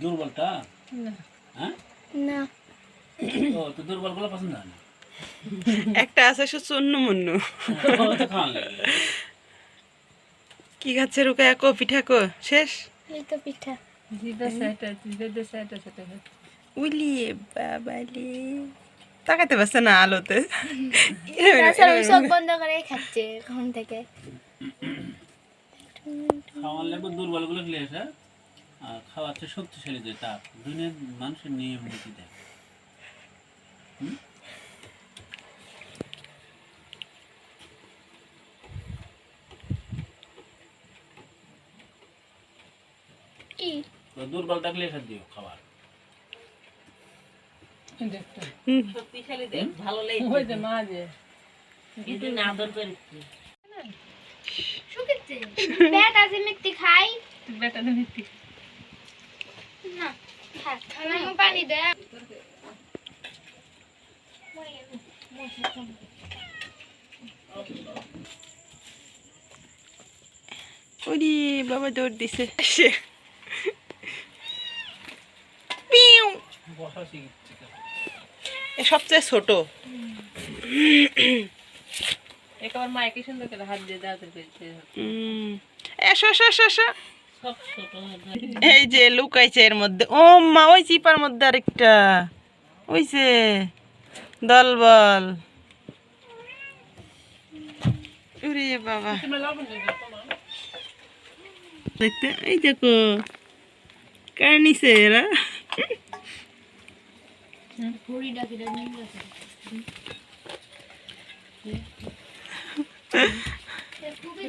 দুর্বলটা না হ্যাঁ না ও তো দুর্বল গুলো পছন্দ হয় না একটা আছে সে চন্ন মন্ন ও তো খাওয়ান লাগে কি খাচ্ছে রুকা কো পিঠা কো শেষ এই তো পিঠা জিদা সাইটা জিদা সাইটা সেটা উলি বাবালি তাকাতে পারছে না আলোতে তাছাড়া ওই চোখ বন্ধ করে খাচ্ছে ঘুম থেকে খাওয়ান লাগবে দুর্বল গুলো খেলে এসে আর খাওয়াচ্ছে শক্তিশালী যে তাপ দুনিয়ার মানুষের নিয়ম নীতি দেয় কি তো দুর্বল থাকলে এসে দিও খাবার দেখতে শক্তিশালী দেখ ভালো লাগে ওই যে মা যে কিন্তু আদর করেছি শুকিয়েছে পেট আছে মিষ্টি খাই বেটা নিতে না খা খানা পানি দে ওরে বাবা দৌড় দিছে পিউ বসা শিখছে এ সবচেয়ে ছোট একবার মাইকে সুন্দর করে হাত দিয়ে দাঁতের পেয়েছে এসো এসো এসো এসো সব ছোট এই যে লুকাইছে এর মধ্যে ও মা ওই চিপার মধ্যে আরেকটা ওই যে দলবল ওরে বাবা দেখতে এই দেখো কার নিছে এরা পুরি ডাকি ডাকি নিয়ে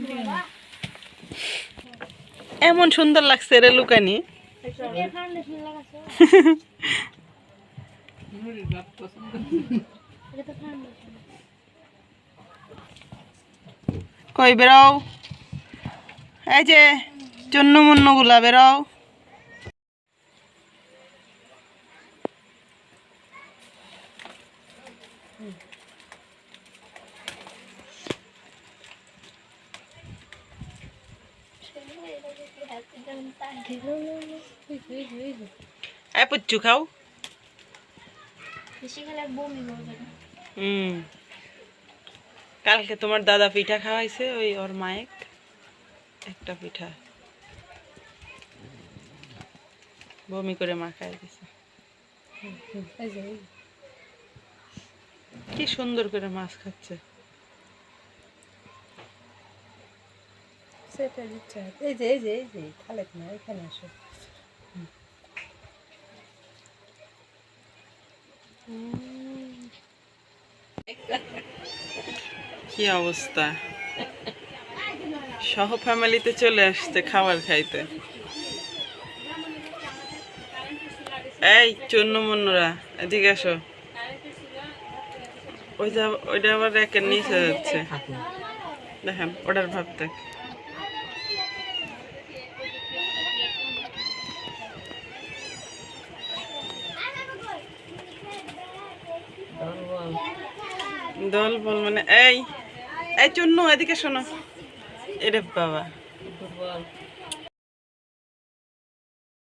বাবা এমন সুন্দর লাগছে রে লুকানি এর ফাউন্ডেশন লাগাছো নুরির বাপ পছন্দ এটা তো ফাউন্ডেশন কই বেরাও এই যে চন্ন মন্ন গুলা বেরাও এই পুচ্ছু খাও বেশি খেলে বমি করবে না কালকে তোমার দাদা পিঠা খাওয়াইছে ওই ওর মায়েক একটা পিঠা বমি করে মা খাই দিছে এই যে কি সুন্দর করে মাছ খাচ্ছে সেটা দিচ্ছে এই যে এই যে এই যে খালেক না এখানে আসো কি অবস্থা সহ ফ্যামিলিতে চলে আসছে খাবার খাইতে এই চন্ন মন্নরা এদিকে আসো ওইটা আবার র্যাকের নিচে যাচ্ছে দেখেন ওটার ভাব দেখ দল বল মানে এই চন্ন এদিকে শোনো এরে বাবা ফুটবল